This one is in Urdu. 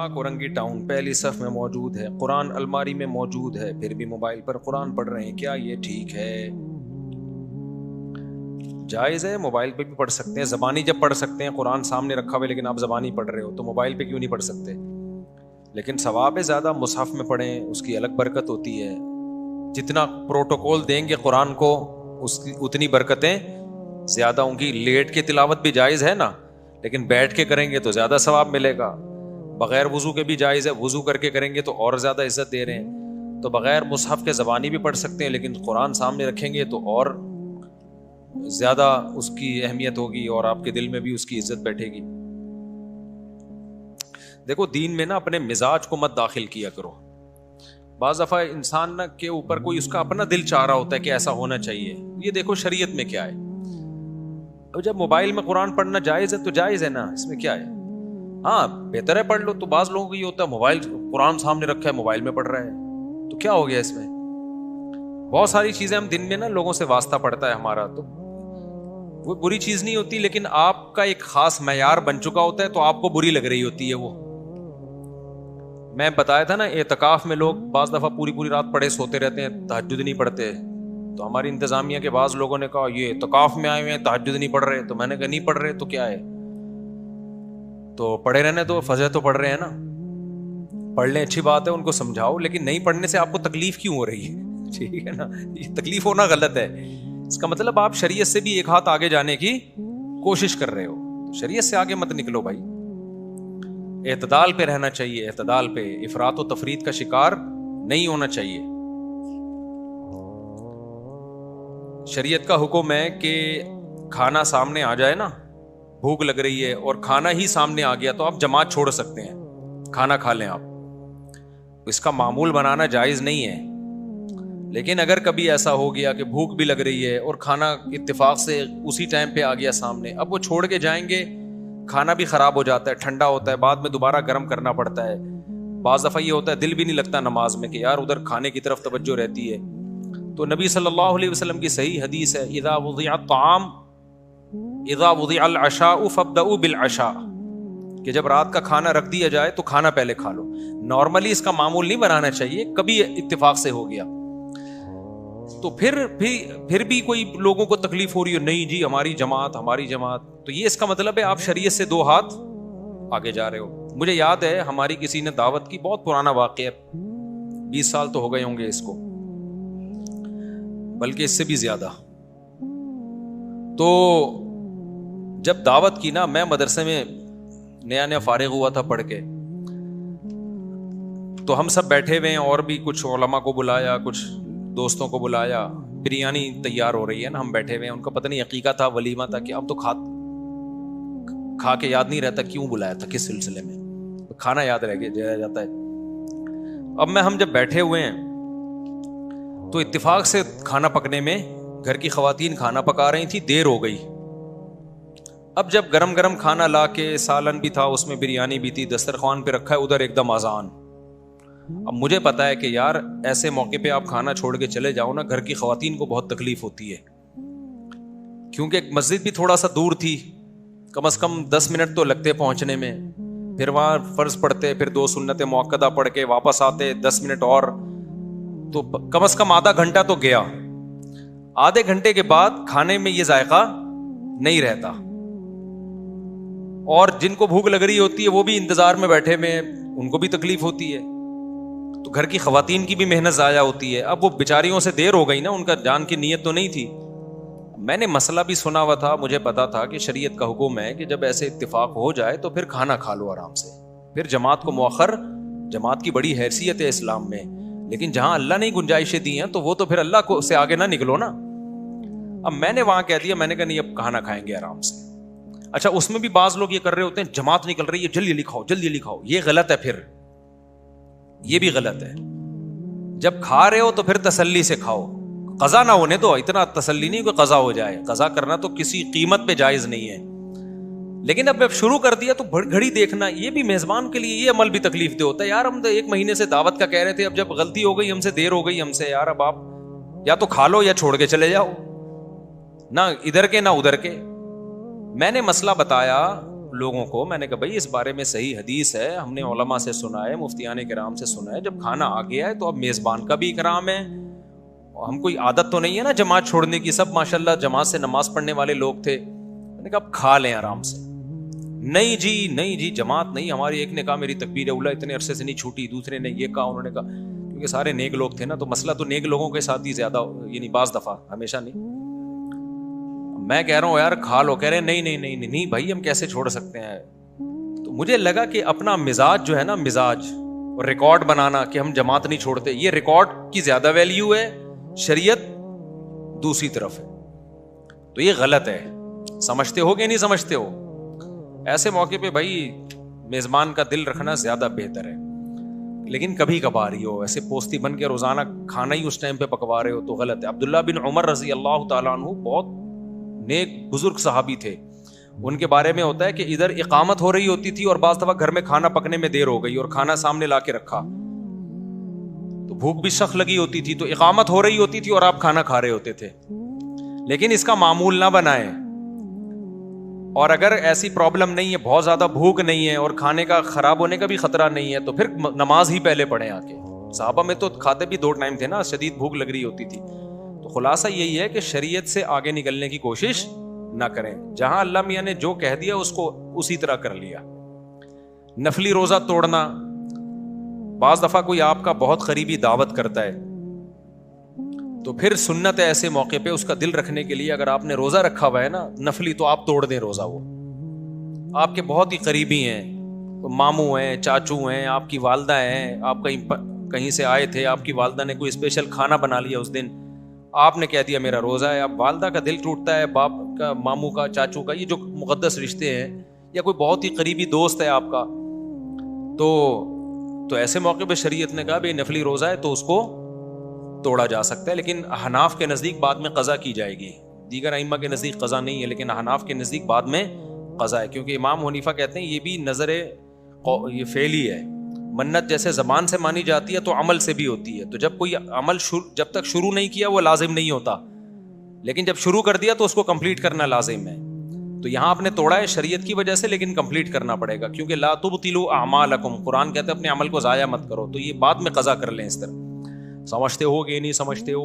پاک اورنگی ٹاؤن پہلی صف میں موجود ہے, قرآن الماری میں موجود ہے, پھر بھی موبائل پر قرآن پڑھ رہے ہیں, کیا یہ ٹھیک ہے؟ جائز ہے, موبائل پہ بھی پڑھ سکتے ہیں, زبانی جب پڑھ سکتے ہیں, قرآن سامنے رکھا ہوا ہے لیکن آپ زبانی پڑھ رہے ہو تو موبائل پہ کیوں نہیں پڑھ سکتے؟ لیکن ثواب زیادہ مصحف میں پڑھیں, اس کی الگ برکت ہوتی ہے. جتنا پروٹوکول دیں گے قرآن کو اس کی اتنی برکتیں زیادہ ہوں گی. لیٹ کے تلاوت بھی جائز ہے نا, لیکن بیٹھ کے کریں گے تو زیادہ ثواب ملے گا. بغیر وضو کے بھی جائز ہے, وضو کر کے کریں گے تو اور زیادہ عزت دے رہے ہیں. تو بغیر مصحف کے زبانی بھی پڑھ سکتے ہیں, لیکن قرآن سامنے رکھیں گے تو اور زیادہ اس کی اہمیت ہوگی اور آپ کے دل میں بھی اس کی عزت بیٹھے گی. دیکھو دین میں نا اپنے مزاج کو مت داخل کیا کرو. بعض دفعہ انسان کے اوپر کوئی اس کا اپنا دل چاہ رہا ہوتا ہے کہ ایسا ہونا چاہیے. یہ دیکھو شریعت میں کیا ہے. اب جب موبائل میں قرآن پڑھنا جائز ہے تو جائز ہے نا, اس میں کیا ہے؟ ہاں بہتر ہے پڑھ لو. تو بعض لوگوں کو یہ ہوتا ہے موبائل قرآن سامنے رکھا ہے موبائل میں پڑھ رہا ہے, تو کیا ہو گیا اس میں؟ بہت ساری چیزیں ہم دن میں نا لوگوں سے واسطہ پڑتا ہے ہمارا, تو وہ بری چیز نہیں ہوتی, لیکن آپ کا ایک خاص معیار بن چکا ہوتا ہے تو آپ کو بری لگ رہی ہوتی ہے وہ. میں بتایا تھا نا اعتکاف میں لوگ بعض دفعہ پوری رات پڑے سوتے رہتے ہیں, تہجد نہیں پڑھتے. تو ہماری انتظامیہ کے بعض لوگوں نے کہا یہ اعتکاف میں آئے ہوئے ہیں تہجد نہیں پڑھ رہے. تو میں نے کہا نہیں پڑھ رہے تو کیا ہے, تو پڑھے رہنے تو فجر تو پڑھ رہے ہیں نا, پڑھ لیں اچھی بات ہے, ان کو سمجھاؤ, لیکن نہیں پڑھنے سے آپ کو تکلیف کیوں ہو رہی ہے؟ ٹھیک ہے نا, یہ تکلیف ہونا غلط ہے. اس کا مطلب آپ شریعت سے بھی ایک ہاتھ آگے جانے کی کوشش کر رہے ہو, شریعت سے آگے مت نکلو بھائی. اعتدال پہ رہنا چاہیے, اعتدال پہ, افراط و تفریط کا شکار نہیں ہونا چاہیے. شریعت کا حکم ہے کہ کھانا سامنے آ جائے نا, بھوک لگ رہی ہے اور کھانا ہی سامنے آ گیا تو آپ جماعت چھوڑ سکتے ہیں, کھانا کھا لیں آپ. اس کا معمول بنانا جائز نہیں ہے. لیکن اگر کبھی ایسا ہو گیا کہ بھوک بھی لگ رہی ہے اور کھانا اتفاق سے اسی ٹائم پہ آ گیا سامنے, اب وہ چھوڑ کے جائیں گے, کھانا بھی خراب ہو جاتا ہے, ٹھنڈا ہوتا ہے, بعد میں دوبارہ گرم کرنا پڑتا ہے. بعض دفعہ یہ ہوتا ہے دل بھی نہیں لگتا نماز میں کہ یار ادھر کھانے کی طرف توجہ رہتی ہے. تو نبی صلی اللہ علیہ وسلم کی صحیح حدیث ہے, اذا وضع الطعام اذا وضع العشاء فابدؤوا بالعشاء, کہ جب رات کا کھانا رکھ دیا جائے تو کھانا پہلے کھا لو. نارملی اس کا معمول نہیں بنانا چاہیے, کبھی اتفاق سے ہو گیا تو پھر بھی کوئی لوگوں کو تکلیف ہو رہی ہے, نہیں جی ہماری جماعت, تو یہ اس کا مطلب ہے آپ شریعت سے دو ہاتھ آگے جا رہے ہو. مجھے یاد ہے ہماری کسی نے دعوت کی, بہت پرانا واقعہ, 20 سال تو ہو گئے ہوں گے اس کو, بلکہ اس سے بھی زیادہ. تو جب دعوت کی نا, میں مدرسے میں نیا فارغ ہوا تھا پڑھ کے, تو ہم سب بیٹھے ہوئے ہیں اور بھی کچھ علماء کو بلایا, کچھ دوستوں کو بلایا. بریانی تیار ہو رہی ہے نا, ہم بیٹھے ہوئے ہیں, ان کا پتہ نہیں عقیقہ تھا, ولیمہ تھا, کہ اب تو کھا کے یاد نہیں رہتا کیوں بلایا تھا, کس سلسلے میں, کھانا یاد رہ جاتا ہے. اب ہم جب بیٹھے ہوئے ہیں تو اتفاق سے کھانا پکنے میں گھر کی خواتین کھانا پکا رہی تھی, دیر ہو گئی. اب جب گرم کھانا لا کے, سالن بھی تھا اس میں, بریانی بھی تھی, دسترخوان پہ رکھا ہے, ادھر ایک دم اذان. اب مجھے پتا ہے کہ یار ایسے موقع پہ آپ کھانا چھوڑ کے چلے جاؤ نا, گھر کی خواتین کو بہت تکلیف ہوتی ہے, کیونکہ مسجد بھی تھوڑا سا دور تھی, کم از کم 10 منٹ تو لگتے پہنچنے میں, پھر وہاں فرض پڑھتے, پھر 2 سنت موقدہ پڑھ کے واپس آتے, 10 منٹ اور, تو کم از کم آدھا گھنٹہ تو گیا. آدھے گھنٹے کے بعد کھانے میں یہ ذائقہ نہیں رہتا, اور جن کو بھوک لگ رہی ہوتی ہے وہ بھی انتظار میں بیٹھے میں, ان کو بھی تکلیف ہوتی ہے, تو گھر کی خواتین کی بھی محنت ضائع ہوتی ہے. اب وہ بیچاریوں سے دیر ہو گئی نا, ان کا جان کی نیت تو نہیں تھی. میں نے مسئلہ بھی سنا ہوا تھا, مجھے پتا تھا کہ شریعت کا حکم ہے کہ جب ایسے اتفاق ہو جائے تو پھر کھانا کھا لو آرام سے, پھر جماعت کو مؤخر, جماعت کی بڑی حیثیت ہے اسلام میں, لیکن جہاں اللہ نے گنجائشیں دی ہیں تو وہ تو پھر اللہ کو سے آگے نہ نکلو نا. اب میں نے وہاں کہہ دیا, میں نے کہا نہیں اب کھانا کھائیں گے آرام سے. اچھا اس میں بھی بعض لوگ یہ کر رہے ہوتے ہیں, جماعت نکل رہی ہے جلدی لکھاؤ, یہ غلط ہے, پھر یہ بھی غلط ہے. جب کھا رہے ہو تو پھر تسلی سے کھاؤ, قضا نہ ہونے دو, اتنا تسلی نہیں کہ قضا ہو جائے, قضا کرنا تو کسی قیمت پہ جائز نہیں ہے. لیکن اب شروع کر دیا تو گھڑی دیکھنا, یہ بھی میزبان کے لیے یہ عمل بھی تکلیف دہ ہوتا ہے. یار ہم تو 1 مہینے سے دعوت کا کہہ رہے تھے, اب جب غلطی ہو گئی ہم سے, دیر ہو گئی ہم سے, یار اب آپ یا تو کھا لو یا چھوڑ کے چلے جاؤ, نہ ادھر کے نہ ادھر کے. میں نے مسئلہ بتایا, لوگوں کو میں نے کہا بھائی اس بارے میں صحیح حدیث ہے, ہم نے علماء سے سنا ہے, مفتیان کرام سے سنا ہے, جب کھانا آ گیا ہے تو اب میزبان کا بھی اکرام ہے. ہم کوئی عادت تو نہیں ہے نا جماعت چھوڑنے کی, سب ماشاءاللہ جماعت سے نماز پڑھنے والے لوگ تھے. میں نے کہا اب کھا لیں آرام سے. نہیں جی جماعت نہیں, ہماری ایک نے کہا میری تکبیر اولیٰ اتنے عرصے سے نہیں چھوٹی, دوسرے نے یہ کہا, انہوں نے کہا, کیونکہ سارے نیک لوگ تھے نا, تو مسئلہ تو نیک لوگوں کے ساتھ ہی زیادہ, یعنی بعض دفعہ, ہمیشہ نہیں. میں کہہ رہا ہوں یار کھا لو, کہہ رہے نہیں بھائی ہم کیسے چھوڑ سکتے ہیں. تو مجھے لگا کہ اپنا مزاج جو ہے نا, مزاج اور ریکارڈ بنانا کہ ہم جماعت نہیں چھوڑتے, یہ ریکارڈ کی زیادہ ویلیو ہے, شریعت دوسری طرف ہے. تو یہ غلط ہے. سمجھتے ہو کہ نہیں سمجھتے ہو؟ ایسے موقع پہ بھائی میزبان کا دل رکھنا زیادہ بہتر ہے. لیکن کبھی کبھار ہی ہو, ایسے پوستی بن کے روزانہ کھانا ہی اس ٹائم پہ پکوا رہے ہو تو غلط ہے. عبداللہ بن عمر رضی اللہ تعالیٰ عنہ بہت نیک بزرگ صحابی تھے. ان کے بارے میں ہوتا ہے کہ ادھر اقامت ہو رہی ہوتی تھی اور بعض دفعہ گھر میں کھانا پکنے میں دیر ہو گئی اور کھانا سامنے لا کے رکھا, تو بھوک بھی سخت لگی ہوتی تھی, تو اقامت ہو رہی ہوتی تھی اور آپ کھانا کھا رہے ہوتے تھے. لیکن اس کا معمول نہ بنائیں. اور اگر ایسی پرابلم نہیں ہے, بہت زیادہ بھوک نہیں ہے اور کھانے کا خراب ہونے کا بھی خطرہ نہیں ہے, تو پھر نماز ہی پہلے پڑھیں آ کے. صحابہ میں تو کھاتے بھی 2 ٹائم تھے نا, شدید بھوک لگ رہی ہوتی تھی. تو خلاصہ یہی ہے کہ شریعت سے آگے نکلنے کی کوشش نہ کریں. جہاں اللہ میاں نے جو کہہ دیا اس کو اسی طرح کر لیا. نفلی روزہ توڑنا, بعض دفعہ کوئی آپ کا بہت قریبی دعوت کرتا ہے تو پھر سنت ہے ایسے موقع پہ اس کا دل رکھنے کے لیے, اگر آپ نے روزہ رکھا ہوا ہے نا نفلی, تو آپ توڑ دیں روزہ. وہ آپ کے بہت ہی قریبی ہیں, ماموں ہیں, چاچو ہیں, آپ کی والدہ ہیں, آپ کہیں سے آئے تھے, آپ کی والدہ نے کوئی اسپیشل کھانا بنا لیا اس دن, آپ نے کہہ دیا میرا روزہ ہے. اب والدہ کا دل ٹوٹتا ہے, باپ کا, ماموں کا, چاچو کا, یہ جو مقدس رشتے ہیں, یا کوئی بہت ہی قریبی دوست ہے آپ کا, تو ایسے موقع پہ شریعت نے کہا بھائی نفلی روزہ ہے تو اس کو توڑا جا سکتا ہے. لیکن احناف کے نزدیک بعد میں قضا کی جائے گی. دیگر ائمہ کے نزدیک قضا نہیں ہے, لیکن احناف کے نزدیک بعد میں قضا ہے, کیونکہ امام حنیفہ کہتے ہیں یہ بھی نظر یہ فعلی ہے. منت جیسے زبان سے مانی جاتی ہے تو عمل سے بھی ہوتی ہے. تو جب کوئی عمل جب تک شروع نہیں کیا وہ لازم نہیں ہوتا, لیکن جب شروع کر دیا تو اس کو کمپلیٹ کرنا لازم ہے. تو یہاں آپ نے توڑا ہے شریعت کی وجہ سے, لیکن کمپلیٹ کرنا پڑے گا, کیونکہ لا تبطلوا اعمالکم, قرآن کہتے ہیں اپنے عمل کو ضائع مت کرو. تو یہ بعد میں قضا کر لیں اس طرح. سمجھتے ہو کہ نہیں سمجھتے ہو؟